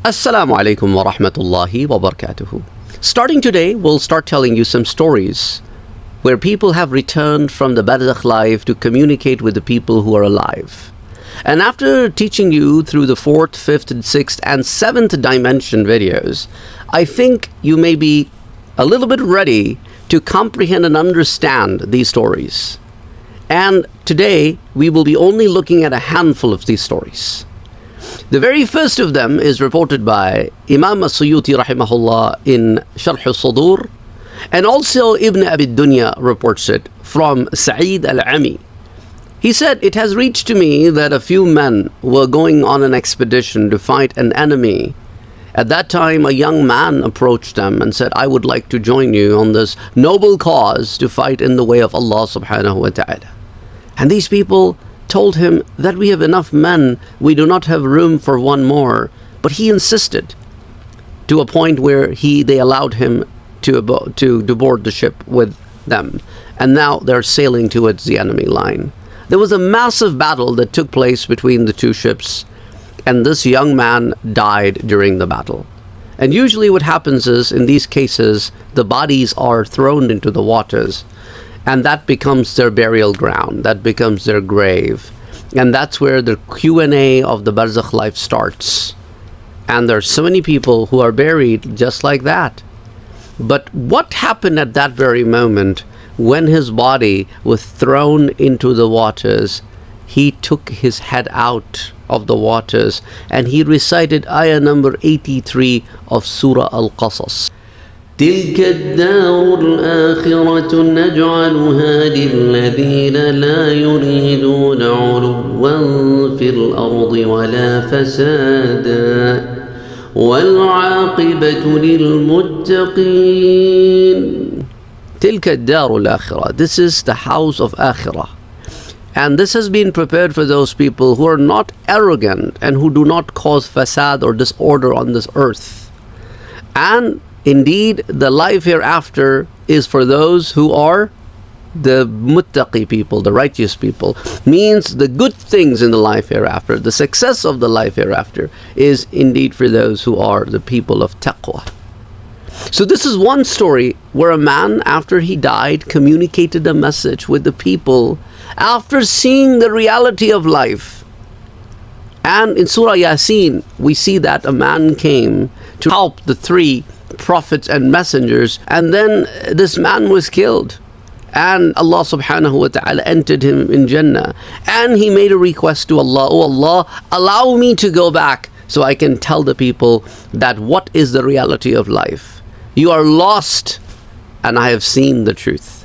Assalamu alaikum wa rahmatullahi wa barakatuhu. Starting today, we'll start telling you some stories where people have returned from the Barzakh life to communicate with the people who are alive. And after teaching you through the 4th, 5th, and 6th, and 7th dimension videos, I think you may be a little bit ready to comprehend and understand these stories. And today, we will be only looking at a handful of these stories. The very first of them is reported by Imam as-Suyuti rahimahullah in Sharh al-Sudur, and also Ibn Abi Dunya reports it from Syed al-Ami. He said, "It has reached to me that a few men were going on an expedition to fight an enemy. At that time, a young man approached them and said, I would like to join you on this noble cause to fight in the way of Allah subhanahu wa ta'ala. And these people told him that we have enough men, we do not have room for one more. But he insisted to a point where they allowed him to board the ship with them. And now they're sailing towards the enemy line. There was a massive battle that took place between the two ships, and this young man died during the battle. And usually what happens is, in these cases, the bodies are thrown into the waters, and that becomes their burial ground, that becomes their grave. And that's where the Q&A of the Barzakh life starts. And there's so many people who are buried just like that. But what happened at that very moment when his body was thrown into the waters? He took his head out of the waters and he recited ayah number 83 of Surah Al-Qasas. تلك الدار الآخرة نجعلها للذين لا يريدون علوا في الأرض ولا فسادا والعاقبة للمتقين. تلك الدار الآخرة. This is the house of Akhirah. And this has been prepared for those people who are not arrogant and who do not cause fasad or disorder on this earth. And indeed, the life hereafter is for those who are the muttaqi people, the righteous people. Means the good things in the life hereafter, the success of the life hereafter is indeed for those who are the people of taqwa. So this is one story where a man, after he died, communicated a message with the people after seeing the reality of life. And in Surah Yasin, we see that a man came to help the 3 prophets and messengers, and then this man was killed. And Allah subhanahu wa ta'ala entered him in Jannah. And he made a request to Allah, "Oh Allah, allow me to go back so I can tell the people that what is the reality of life. You are lost, and I have seen the truth."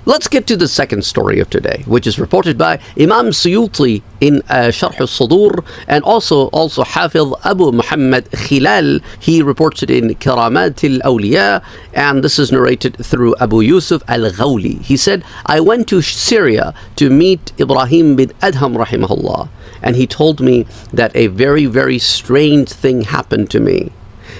Let's get to the second story of today, which is reported by Imam Suyuti in Sharh al-Sudur, and also Hafiz Abu Muhammad Khilal. He reports it in Karamat al-Awliya, and this is narrated through Abu Yusuf al-Ghawli. He said, "I went to Syria to meet Ibrahim bin Adham rahimahullah, and he told me that a very, very strange thing happened to me.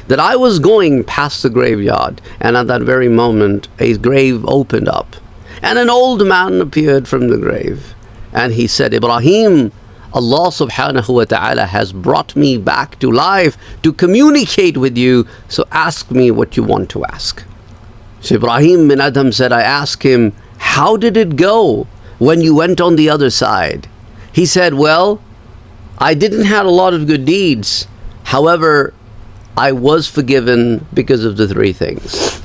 That I was going past the graveyard, and at that very moment, a grave opened up. And an old man appeared from the grave. And he said, Ibrahim, Allah subhanahu wa ta'ala has brought me back to life to communicate with you. So ask me what you want to ask." So Ibrahim bin Adham said, I asked him, "How did it go when you went on the other side?" He said, "Well, I didn't have a lot of good deeds. However, I was forgiven because of the 3 things."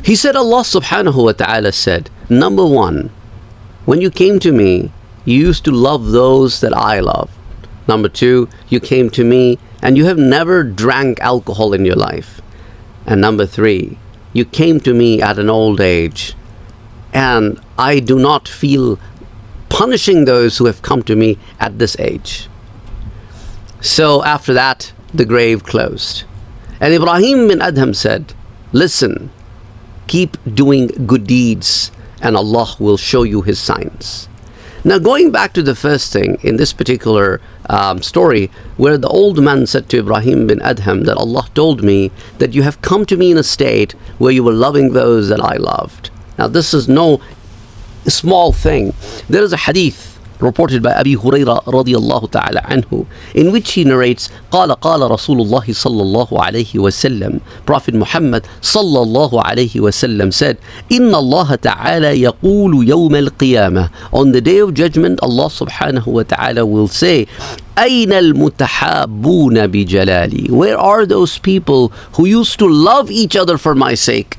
He said, Allah subhanahu wa ta'ala said, "Number 1, when you came to me, you used to love those that I loved. Number 2, you came to me and you have never drank alcohol in your life. And number 3, you came to me at an old age, and I do not feel punishing those who have come to me at this age." So after that, the grave closed. And Ibrahim bin Adham said, "Listen, keep doing good deeds and Allah will show you His signs." Now going back to the first thing in this particular story, where the old man said to Ibrahim bin Adham that Allah told me that you have come to me in a state where you were loving those that I loved. Now this is no small thing. There is a hadith reported by Abi Huraira radiyallahu ta'ala anhu, in which he narrates, قال رسول الله صلى الله عليه وسلم, Prophet Muhammad صلى الله عليه وسلم said, إن الله تعالى يقول يوم القيامة, on the day of judgment, Allah subhanahu wa ta'ala will say, أين المتحابون بجلالي, where are those people who used to love each other for my sake?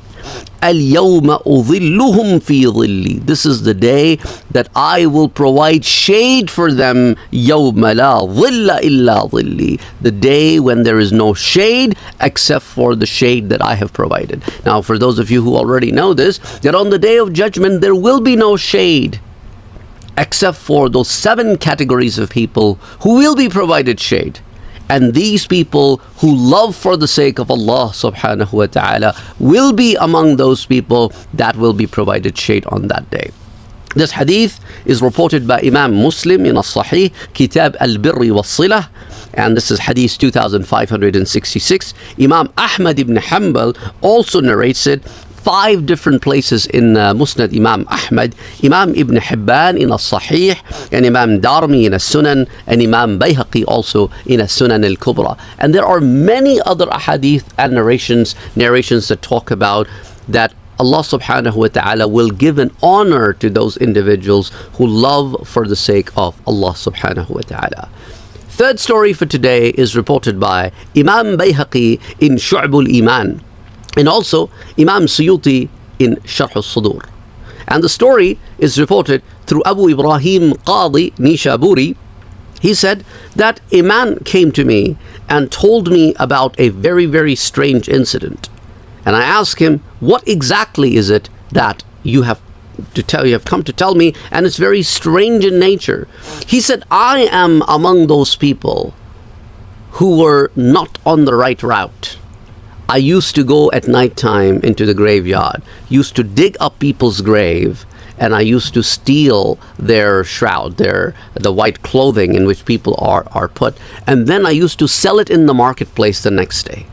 اليوم أظلهم في ظلي, this is the day that I will provide shade for them. يوم لا ظل إلا ظلي, the day when there is no shade except for the shade that I have provided. Now, for those of you who already know this, that on the day of judgment there will be no shade except for those 7 categories of people who will be provided shade. And these people who love for the sake of Allah subhanahu wa ta'ala will be among those people that will be provided shade on that day. This hadith is reported by Imam Muslim in As-Sahih, Kitab Al-Birri was-Silah, and this is hadith 2566. Imam Ahmad ibn Hanbal also narrates it 5 different places in Musnad Imam Ahmad, Imam Ibn Hibban in As-Sahih, and Imam Darmi in As-Sunan, and Imam Bayhaqi also in As-Sunan Al-Kubra. And there are many other ahadith and narrations that talk about that Allah subhanahu wa ta'ala will give an honor to those individuals who love for the sake of Allah subhanahu wa ta'ala. Third story for today is reported by Imam Bayhaqi in Shu'bul Iman, and also Imam Suyuti in Sharh al-Sudur. And the story is reported through Abu Ibrahim Qadri Nishaburi. He said that a man came to me and told me about a very, very strange incident. And I asked him, what exactly is it that you have come to tell me, and it's very strange in nature. He said, I am among those people who were not on the right route. I used to go at night time into the graveyard, used to dig up people's grave, and I used to steal their shroud, the white clothing in which people are put, and then I used to sell it in the marketplace the next day.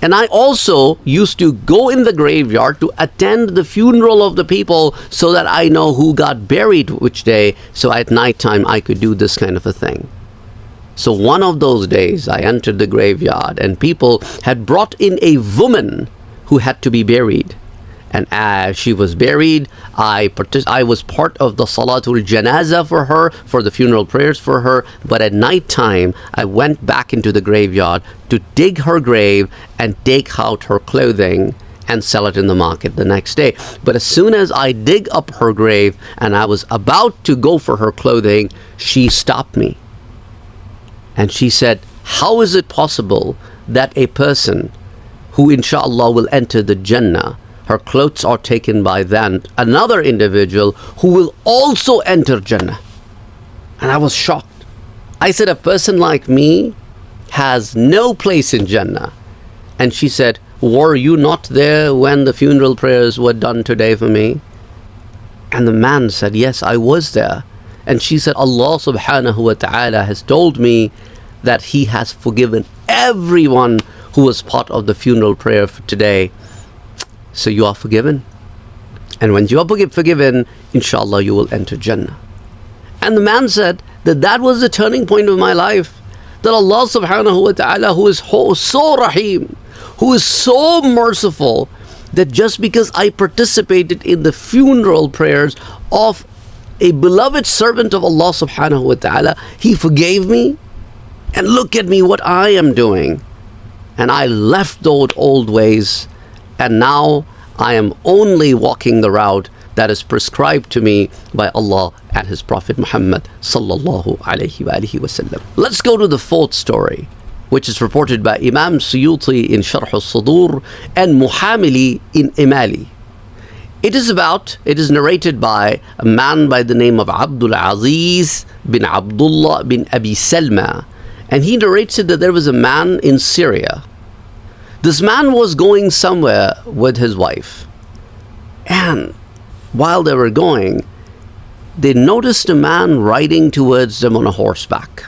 And I also used to go in the graveyard to attend the funeral of the people so that I know who got buried which day, so at night time I could do this kind of a thing. So one of those days I entered the graveyard and people had brought in a woman who had to be buried. And as she was buried, I was part of the Salatul Janaza for her, for the funeral prayers for her. But at night time, I went back into the graveyard to dig her grave and take out her clothing and sell it in the market the next day. But as soon as I dig up her grave and I was about to go for her clothing, she stopped me. And she said, how is it possible that a person who inshallah will enter the Jannah, her clothes are taken by then another individual who will also enter Jannah? And I was shocked. I said, a person like me has no place in Jannah. And she said, were you not there when the funeral prayers were done today for me? And the man said, yes, I was there. And she said, Allah subhanahu wa ta'ala has told me that He has forgiven everyone who was part of the funeral prayer for today. So you are forgiven. And when you are forgiven, inshallah, you will enter Jannah. And the man said that was the turning point of my life. That Allah subhanahu wa ta'ala, who is so rahim, who is so merciful, that just because I participated in the funeral prayers of a beloved servant of Allah subhanahu wa ta'ala, He forgave me. And look at me, what I am doing. And I left those old ways, and now I am only walking the route that is prescribed to me by Allah and His Prophet Muhammad sallallahu alayhi wa alihi wasallam. Let's go to the fourth story, which is reported by Imam Suyuti in Sharh al-Sudur and Muhamili in Imali. It is narrated by a man by the name of Abdul Aziz bin Abdullah bin Abi Salma, and he narrates it that there was a man in Syria. This man was going somewhere with his wife, and while they were going, they noticed a man riding towards them on a horseback.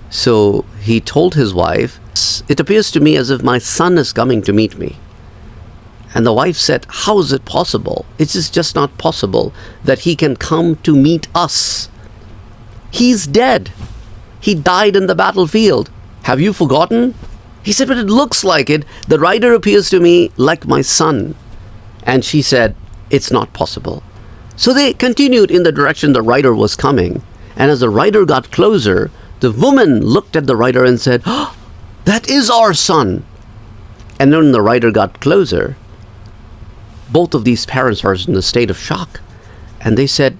So he told his wife, "It appears to me as if my son is coming to meet me." And the wife said, "How is it possible? It is just not possible that he can come to meet us He's dead. He died in the battlefield. Have you forgotten? He said, but it looks like it. The rider appears to me like my son. And she said, it's not possible. So they continued in the direction the rider was coming. And as the rider got closer, the woman looked at the rider and said, oh, that is our son. And then the rider got closer. Both of these parents are in a state of shock. And they said,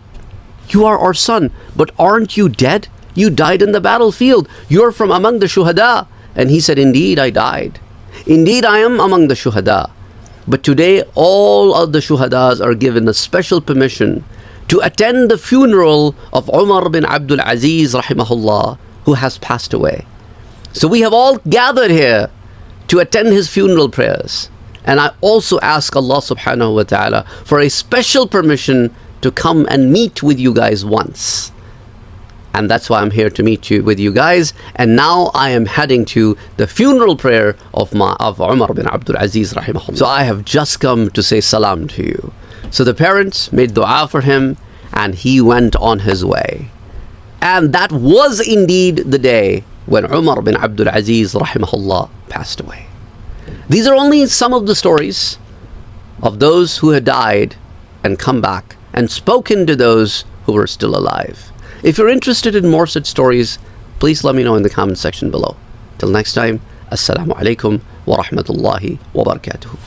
you are our son, but aren't you dead? You died in the battlefield. You're from among the shuhada. And he said, indeed, I died. Indeed, I am among the shuhada. But today, all of the shuhadas are given a special permission to attend the funeral of Umar bin Abdul Aziz, rahimahullah, who has passed away. So we have all gathered here to attend his funeral prayers. And I also ask Allah subhanahu wa ta'ala for a special permission to come and meet with you guys once. And that's why I'm here to meet you with you guys. And now I am heading to the funeral prayer of Umar bin Abdul Aziz rahimahullah. So I have just come to say salam to you. So the parents made dua for him and he went on his way. And that was indeed the day when Umar bin Abdul Aziz rahimahullah passed away. These are only some of the stories of those who had died and come back and spoken to those who were still alive. If you're interested in more such stories, please let me know in the comment section below. Till next time, Assalamu alaikum wa rahmatullahi wa barakatuh.